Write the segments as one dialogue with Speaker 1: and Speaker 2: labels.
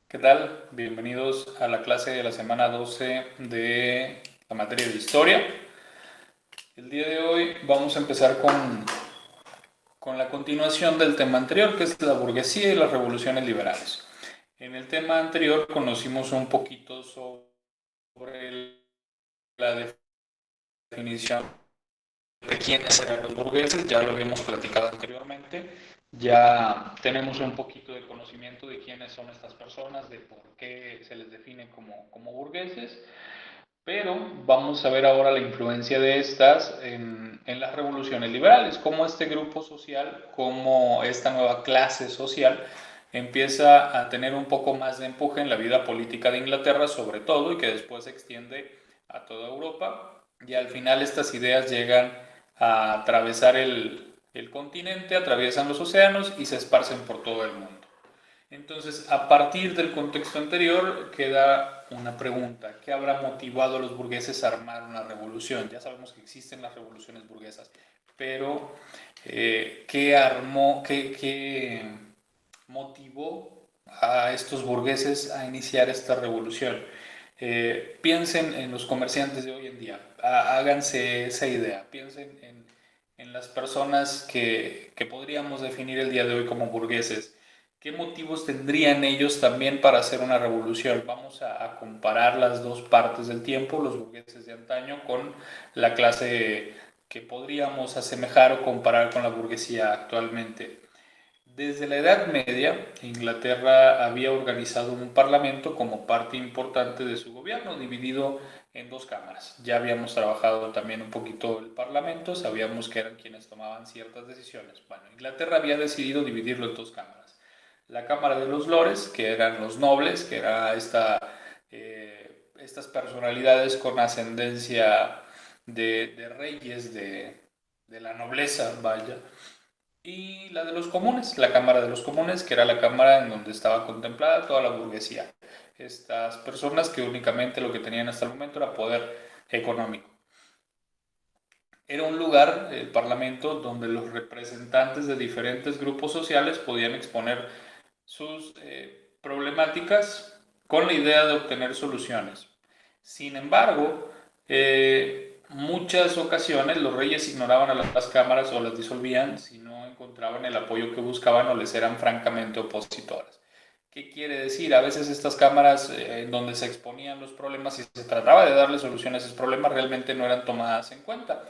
Speaker 1: ¿Qué tal? Bienvenidos a la clase de la semana 12 de la materia de historia. El día de hoy vamos a empezar con la continuación del tema anterior, que es la burguesía y las revoluciones liberales. En el tema anterior conocimos un poquito sobre la definición de quiénes eran los burgueses, ya lo habíamos platicado anteriormente, ya tenemos un poquito de conocimiento de quiénes son estas personas, de por qué se les define como burgueses, pero vamos a ver ahora la influencia de estas en las revoluciones liberales, cómo este grupo social, cómo esta nueva clase social empieza a tener un poco más de empuje en la vida política de Inglaterra, sobre todo, y que después se extiende a toda Europa, y al final estas ideas llegan a atravesar el continente, atraviesan los océanos y se esparcen por todo el mundo. Entonces, a partir del contexto anterior, queda una pregunta. ¿Qué habrá motivado a los burgueses a armar una revolución? Ya sabemos que existen las revoluciones burguesas, pero qué motivó a estos burgueses a iniciar esta revolución? Piensen en los comerciantes de hoy en día, háganse esa idea, piensen en las personas que podríamos definir el día de hoy como burgueses. ¿Qué motivos tendrían ellos también para hacer una revolución? Vamos a comparar las dos partes del tiempo, los burgueses de antaño, con la clase que podríamos asemejar o comparar con la burguesía actualmente. Desde la Edad Media, Inglaterra había organizado un parlamento como parte importante de su gobierno, dividido en dos cámaras. Ya habíamos trabajado también un poquito el parlamento, sabíamos que eran quienes tomaban ciertas decisiones. Bueno, Inglaterra había decidido dividirlo en dos cámaras. La Cámara de los Lores, que eran los nobles, que era estas personalidades con ascendencia de reyes, de la nobleza, vaya, y la de los comunes, la Cámara de los Comunes, que era la cámara en donde estaba contemplada toda la burguesía. Estas personas que únicamente lo que tenían hasta el momento era poder económico. Era un lugar, el Parlamento, donde los representantes de diferentes grupos sociales podían exponer sus problemáticas con la idea de obtener soluciones. Sin embargo, muchas ocasiones los reyes ignoraban a las cámaras o las disolvían si no encontraban el apoyo que buscaban o les eran francamente opositoras. ¿Qué quiere decir? A veces estas cámaras en donde se exponían los problemas y se trataba de darle soluciones a esos problemas realmente no eran tomadas en cuenta.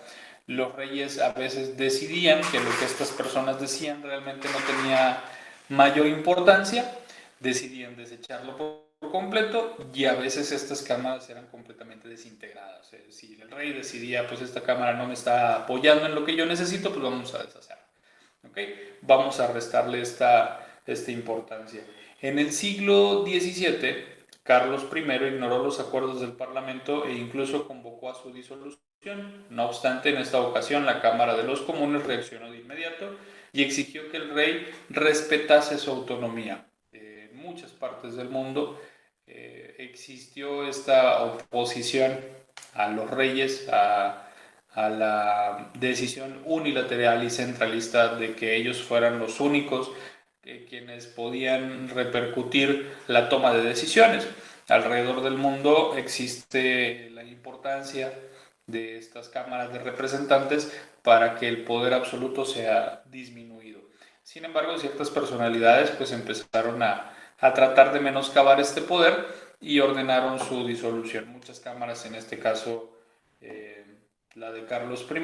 Speaker 1: Los reyes a veces decidían que lo que estas personas decían realmente no tenía mayor importancia, decidían desecharlo por completo y a veces estas cámaras eran completamente desintegradas. Si el rey decidía, pues esta cámara no me está apoyando en lo que yo necesito, pues vamos a deshacerla. ¿Okay? Vamos a restarle esta importancia. En el siglo XVII, Carlos I ignoró los acuerdos del Parlamento e incluso convocó a su disolución. No obstante, en esta ocasión la Cámara de los Comunes reaccionó de inmediato y exigió que el rey respetase su autonomía. En muchas partes del mundo existió esta oposición a los reyes, a la decisión unilateral y centralista de que ellos fueran los únicos quienes podían repercutir la toma de decisiones. Alrededor del mundo existe la importancia de estas cámaras de representantes para que el poder absoluto sea disminuido. Sin embargo, ciertas personalidades pues empezaron a tratar de menoscabar este poder y ordenaron su disolución. Muchas cámaras, en este caso la de Carlos I,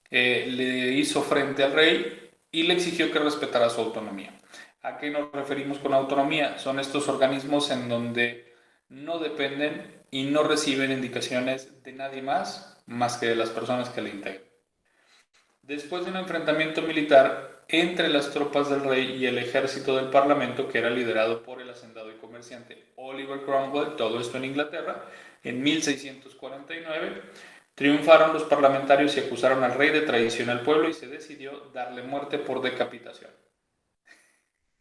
Speaker 1: le hizo frente al rey y le exigió que respetara su autonomía. ¿A qué nos referimos con autonomía? Son estos organismos en donde no dependen y no reciben indicaciones de nadie más que de las personas que le integran. Después de un enfrentamiento militar entre las tropas del rey y el ejército del parlamento, que era liderado por el hacendado y comerciante Oliver Cromwell, todo esto en Inglaterra, en 1649, triunfaron los parlamentarios y acusaron al rey de traición al pueblo y se decidió darle muerte por decapitación.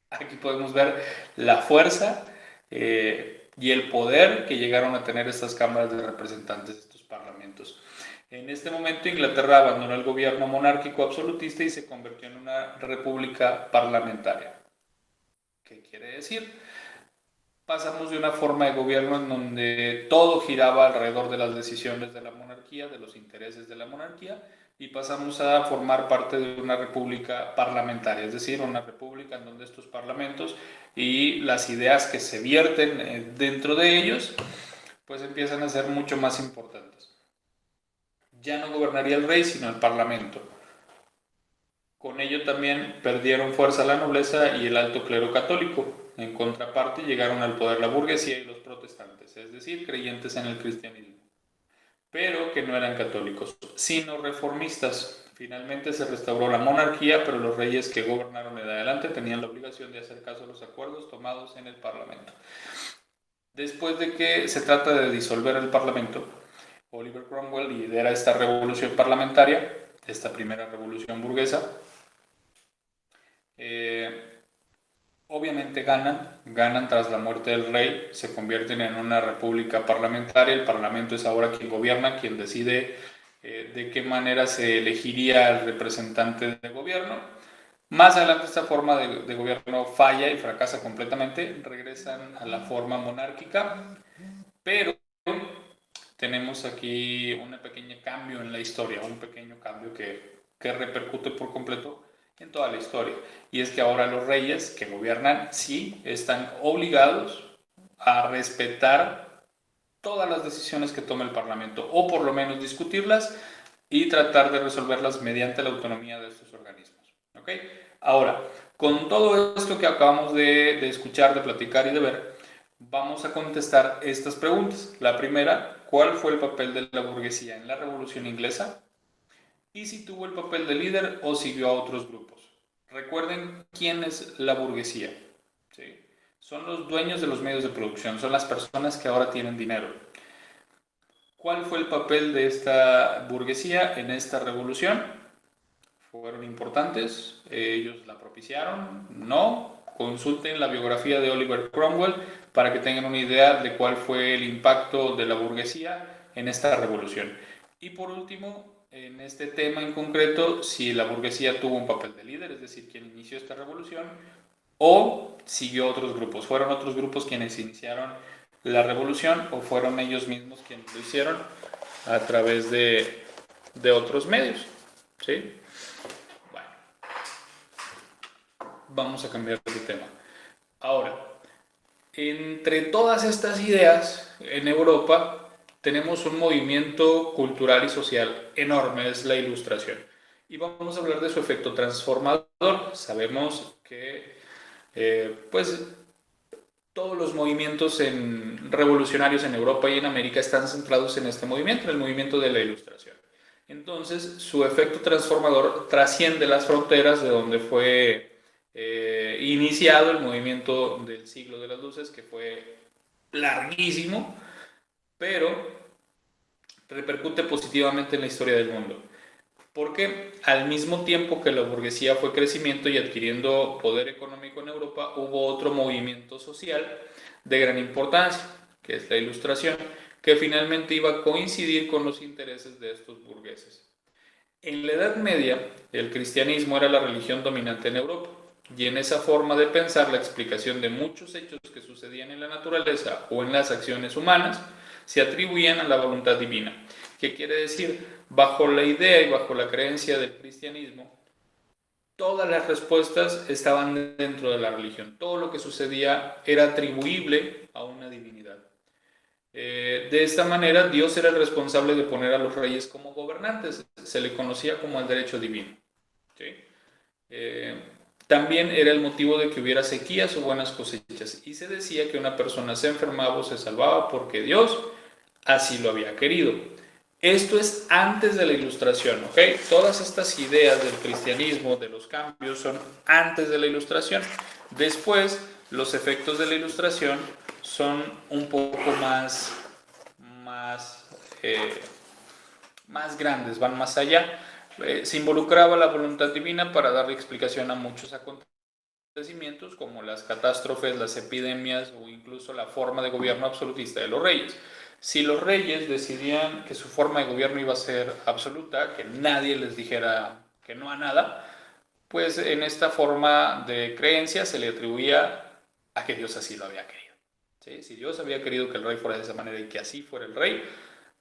Speaker 1: Aquí podemos ver la fuerza y el poder que llegaron a tener estas cámaras de representantes, estos parlamentos. En este momento Inglaterra abandonó el gobierno monárquico absolutista y se convirtió en una república parlamentaria. decir, pasamos de una forma de gobierno en donde todo giraba alrededor de las decisiones de la monarquía, de los intereses de la monarquía, y pasamos a formar parte de una república parlamentaria, es decir, una república en donde estos parlamentos y las ideas que se vierten dentro de ellos, pues empiezan a ser mucho más importantes. Ya no gobernaría el rey, sino el parlamento. Con ello también perdieron fuerza la nobleza y el alto clero católico. En contraparte llegaron al poder la burguesía y los protestantes, es decir, creyentes en el cristianismo, pero que no eran católicos, sino reformistas. Finalmente se restauró la monarquía, pero los reyes que gobernaron en adelante tenían la obligación de hacer caso a los acuerdos tomados en el Parlamento. Después de que se trata de disolver el Parlamento, Oliver Cromwell lidera esta revolución parlamentaria, esta primera revolución burguesa. Obviamente ganan tras la muerte del rey, se convierten en una república parlamentaria, el parlamento es ahora quien gobierna, quien decide de qué manera se elegiría al representante de gobierno. Más adelante esta forma de gobierno falla y fracasa completamente, regresan a la forma monárquica, pero tenemos aquí un pequeño cambio en la historia, un pequeño cambio que repercute por completo en toda la historia. Y es que ahora los reyes que gobiernan, sí, están obligados a respetar todas las decisiones que tome el Parlamento, o por lo menos discutirlas y tratar de resolverlas mediante la autonomía de estos organismos. ¿Ok? Ahora, con todo esto que acabamos de escuchar, de platicar y de ver, vamos a contestar estas preguntas. La primera, ¿cuál fue el papel de la burguesía en la Revolución Inglesa? Y si tuvo el papel de líder o siguió a otros grupos. Recuerden quién es la burguesía. ¿Sí? Son los dueños de los medios de producción, son las personas que ahora tienen dinero. ¿Cuál fue el papel de esta burguesía en esta revolución? ¿Fueron importantes? ¿Ellos la propiciaron? No. Consulten la biografía de Oliver Cromwell para que tengan una idea de cuál fue el impacto de la burguesía en esta revolución. Y por último, en este tema en concreto, si la burguesía tuvo un papel de líder, es decir, quien inició esta revolución, o siguió otros grupos. ¿Fueron otros grupos quienes iniciaron la revolución o fueron ellos mismos quienes lo hicieron a través de otros medios? ¿Sí? Bueno, vamos a cambiar de tema. Ahora, entre todas estas ideas en Europa tenemos un movimiento cultural y social enorme, es la Ilustración. Y vamos a hablar de su efecto transformador. Sabemos que pues todos los movimientos revolucionarios en Europa y en América están centrados en este movimiento, en el movimiento de la Ilustración. Entonces, su efecto transformador trasciende las fronteras de donde fue iniciado el movimiento del siglo de las luces, que fue larguísimo, pero repercute positivamente en la historia del mundo. Porque al mismo tiempo que la burguesía fue crecimiento y adquiriendo poder económico en Europa, hubo otro movimiento social de gran importancia, que es la Ilustración, que finalmente iba a coincidir con los intereses de estos burgueses. En la Edad Media, el cristianismo era la religión dominante en Europa, y en esa forma de pensar la explicación de muchos hechos que sucedían en la naturaleza o en las acciones humanas se atribuían a la voluntad divina. ¿Qué quiere decir? Bajo la idea y bajo la creencia del cristianismo, todas las respuestas estaban dentro de la religión. Todo lo que sucedía era atribuible a una divinidad. De esta manera, Dios era el responsable de poner a los reyes como gobernantes. Se le conocía como el derecho divino. ¿Sí? También era el motivo de que hubiera sequías o buenas cosechas. Y se decía que una persona se enfermaba o se salvaba porque Dios así lo había querido. Esto es antes de la Ilustración, ¿ok? Todas estas ideas del cristianismo, de los cambios, son antes de la Ilustración. Después, los efectos de la Ilustración son un poco más grandes, van más allá. Se involucraba la voluntad divina para darle explicación a muchos acontecimientos como las catástrofes, las epidemias o incluso la forma de gobierno absolutista de los reyes. Si los reyes decidían que su forma de gobierno iba a ser absoluta, que nadie les dijera que no a nada, pues en esta forma de creencia se le atribuía a que Dios así lo había querido. ¿Sí? Si Dios había querido que el rey fuera de esa manera y que así fuera el rey,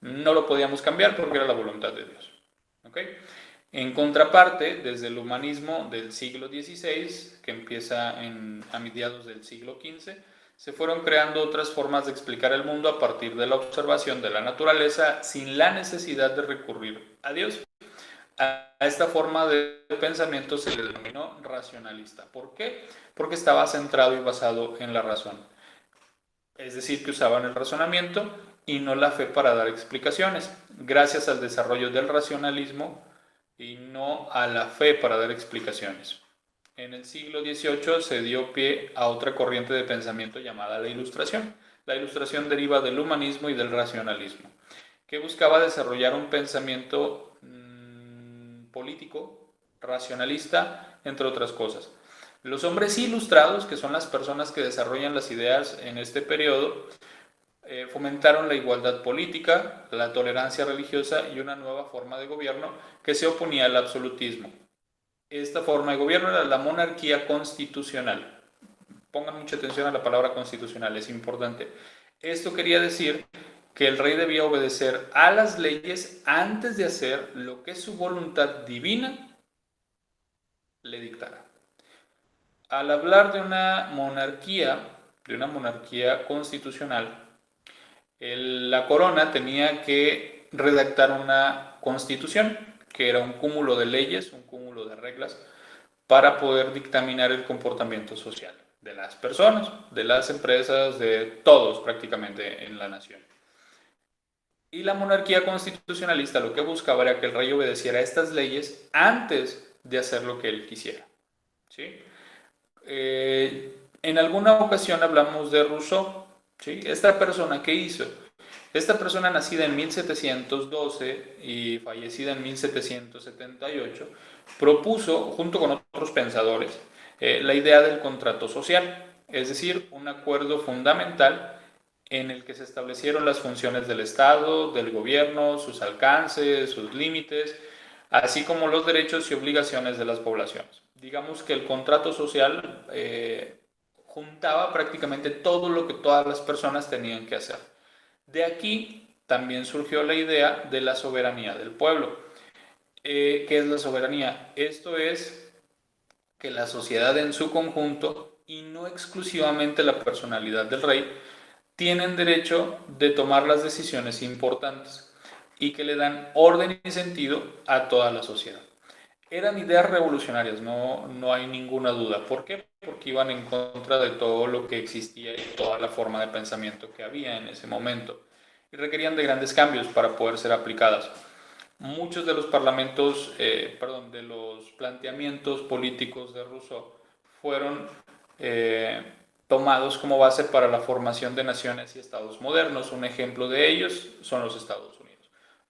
Speaker 1: no lo podíamos cambiar porque era la voluntad de Dios. ¿Ok? En contraparte, desde el humanismo del siglo XVI, que empieza a mediados del siglo XV, se fueron creando otras formas de explicar el mundo a partir de la observación de la naturaleza sin la necesidad de recurrir a Dios. A esta forma de pensamiento se le denominó racionalista. ¿Por qué? Porque estaba centrado y basado en la razón. Es decir, que usaban el razonamiento y no la fe para dar explicaciones. Gracias al desarrollo del racionalismo, y no a la fe para dar explicaciones. En el siglo XVIII se dio pie a otra corriente de pensamiento llamada la Ilustración. La Ilustración deriva del humanismo y del racionalismo, que buscaba desarrollar un pensamiento político, racionalista, entre otras cosas. Los hombres ilustrados, que son las personas que desarrollan las ideas en este periodo, fomentaron la igualdad política, la tolerancia religiosa y una nueva forma de gobierno que se oponía al absolutismo. Esta forma de gobierno era la monarquía constitucional. Pongan mucha atención a la palabra constitucional, es importante. Esto quería decir que el rey debía obedecer a las leyes antes de hacer lo que su voluntad divina le dictara. Al hablar de una monarquía constitucional, la corona tenía que redactar una constitución, que era un cúmulo de leyes, un cúmulo de reglas, para poder dictaminar el comportamiento social de las personas, de las empresas, de todos prácticamente en la nación. Y la monarquía constitucionalista lo que buscaba era que el rey obedeciera a estas leyes antes de hacer lo que él quisiera. ¿Sí? En alguna ocasión hablamos de Rousseau. ¿Sí? Esta persona, ¿qué hizo? Esta persona, nacida en 1712 y fallecida en 1778, propuso, junto con otros pensadores, la idea del contrato social, es decir, un acuerdo fundamental en el que se establecieron las funciones del Estado, del gobierno, sus alcances, sus límites, así como los derechos y obligaciones de las poblaciones. Digamos que el contrato social juntaba prácticamente todo lo que todas las personas tenían que hacer. De aquí también surgió la idea de la soberanía del pueblo. ¿Qué es la soberanía? Esto es que la sociedad en su conjunto, y no exclusivamente la personalidad del rey, tienen derecho de tomar las decisiones importantes y que le dan orden y sentido a toda la sociedad. Eran ideas revolucionarias, no hay ninguna duda. ¿Por qué? Porque iban en contra de todo lo que existía y toda la forma de pensamiento que había en ese momento. Y requerían de grandes cambios para poder ser aplicadas. Muchos de los de los planteamientos políticos de Rousseau fueron tomados como base para la formación de naciones y estados modernos. Un ejemplo de ellos son los Estados Unidos.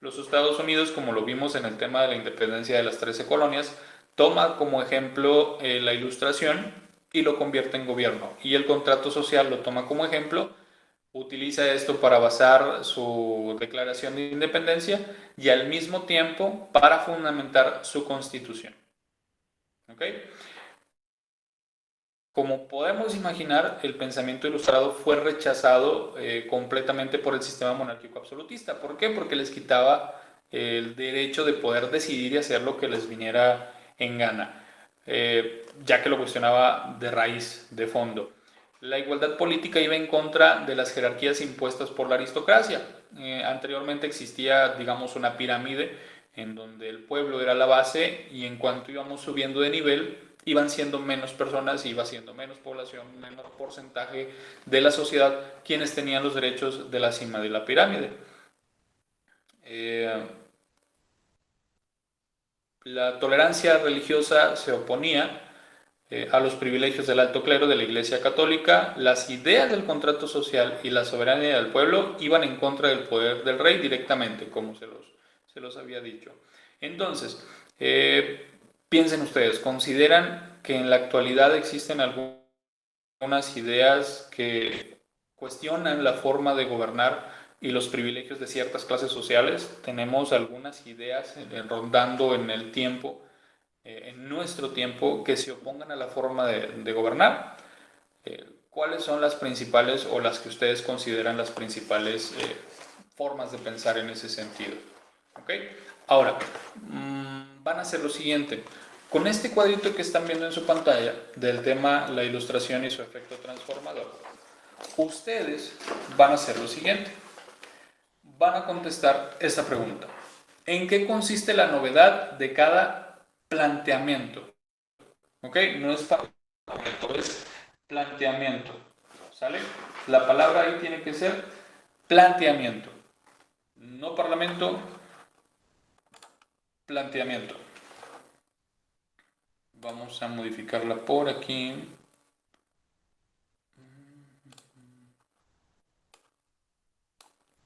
Speaker 1: Los Estados Unidos, como lo vimos en el tema de la independencia de las 13 colonias, toma como ejemplo la Ilustración y lo convierte en gobierno. Y el contrato social lo toma como ejemplo, utiliza esto para basar su declaración de independencia y al mismo tiempo para fundamentar su constitución. ¿Ok? Como podemos imaginar, el pensamiento ilustrado fue rechazado completamente por el sistema monárquico absolutista. ¿Por qué? Porque les quitaba el derecho de poder decidir y hacer lo que les viniera en gana, ya que lo cuestionaba de raíz, de fondo. La igualdad política iba en contra de las jerarquías impuestas por la aristocracia. Anteriormente existía, digamos, una pirámide en donde el pueblo era la base y en cuanto íbamos subiendo de nivel, iban siendo menos personas, iba siendo menos población, menor porcentaje de la sociedad quienes tenían los derechos de la cima de la pirámide. La tolerancia religiosa se oponía a los privilegios del alto clero de la Iglesia Católica. Las ideas del contrato social y la soberanía del pueblo iban en contra del poder del rey directamente, como se los había dicho. Entonces, piensen ustedes, ¿consideran que en la actualidad existen algunas ideas que cuestionan la forma de gobernar y los privilegios de ciertas clases sociales? Tenemos algunas ideas rondando en el tiempo, en nuestro tiempo, que se opongan a la forma de gobernar. ¿cuáles son las principales o las que ustedes consideran las principales formas de pensar en ese sentido? ¿Ok? Ahora, van a hacer lo siguiente. Con este cuadrito que están viendo en su pantalla del tema la ilustración y su efecto transformador, ustedes van a hacer lo siguiente. Van a contestar esta pregunta. ¿En qué consiste la novedad de cada planteamiento? ¿Ok? No es parlamento, es planteamiento. ¿Sale? La palabra ahí tiene que ser planteamiento. No parlamento, planteamiento. Vamos a modificarla por aquí.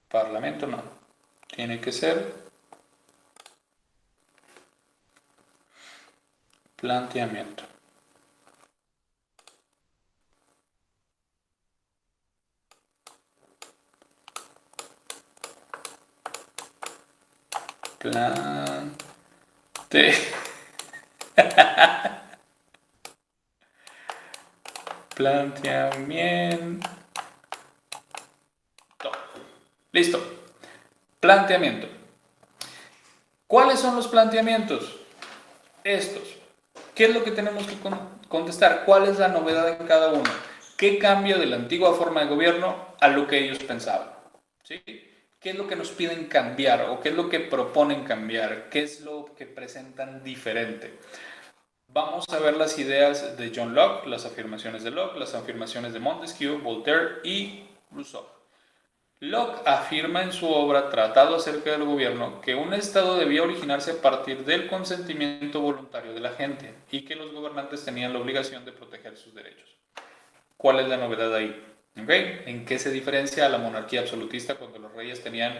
Speaker 1: Parlamento no. Tiene que ser planteamiento. Plante. Planteamiento. Listo. Planteamiento. ¿Cuáles son los planteamientos? Estos. ¿Qué es lo que tenemos que contestar? ¿Cuál es la novedad en cada uno? ¿Qué cambia de la antigua forma de gobierno a lo que ellos pensaban? ¿Sí? ¿Qué es lo que nos piden cambiar o qué es lo que proponen cambiar? ¿Qué es lo que presentan diferente? Vamos a ver las ideas de John Locke, las afirmaciones de Locke, las afirmaciones de Montesquieu, Voltaire y Rousseau. Locke afirma en su obra Tratado acerca del gobierno que un Estado debía originarse a partir del consentimiento voluntario de la gente y que los gobernantes tenían la obligación de proteger sus derechos. ¿Cuál es la novedad ahí? ¿Okay? ¿En qué se diferencia a la monarquía absolutista cuando los reyes tenían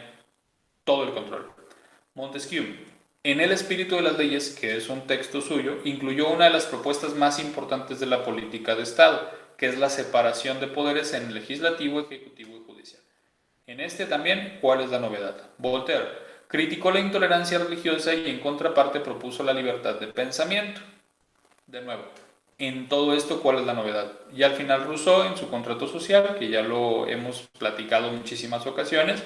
Speaker 1: todo el control? Montesquieu, en El espíritu de las leyes, que es un texto suyo, incluyó una de las propuestas más importantes de la política de Estado, que es la separación de poderes en legislativo, ejecutivo y judicial. En este también, ¿cuál es la novedad? Voltaire criticó la intolerancia religiosa y en contraparte propuso la libertad de pensamiento. De nuevo, en todo esto, ¿cuál es la novedad? Y al final Rousseau, en su contrato social, que ya lo hemos platicado en muchísimas ocasiones,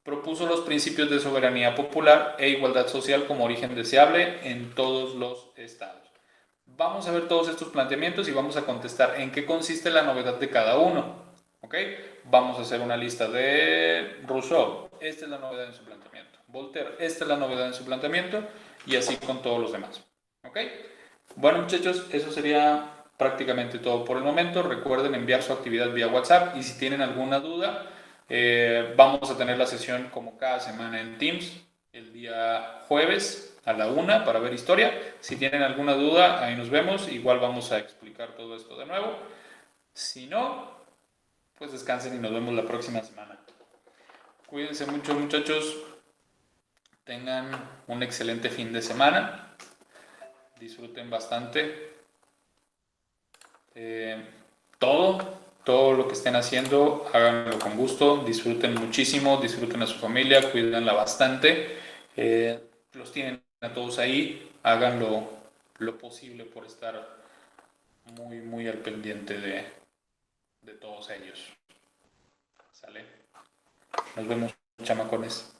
Speaker 1: propuso los principios de soberanía popular e igualdad social como origen deseable en todos los estados. Vamos a ver todos estos planteamientos y vamos a contestar en qué consiste la novedad de cada uno. ¿Ok? Vamos a hacer una lista de Rousseau. Esta es la novedad en su planteamiento. Voltaire, esta es la novedad en su planteamiento y así con todos los demás. ¿Ok? Bueno, muchachos, eso sería prácticamente todo por el momento. Recuerden enviar su actividad vía WhatsApp y si tienen alguna duda, vamos a tener la sesión como cada semana en Teams el día jueves a la 1 para ver historia. Si tienen alguna duda, ahí nos vemos. Igual vamos a explicar todo esto de nuevo. Si no, pues descansen y nos vemos la próxima semana. Cuídense mucho, muchachos. Tengan un excelente fin de semana. Disfruten bastante. Todo lo que estén haciendo, háganlo con gusto, disfruten muchísimo, disfruten a su familia, cuídenla bastante. Los tienen a todos ahí, hagan lo posible por estar muy, muy al pendiente de todos ellos. ¿Sale? Nos vemos, chamacones.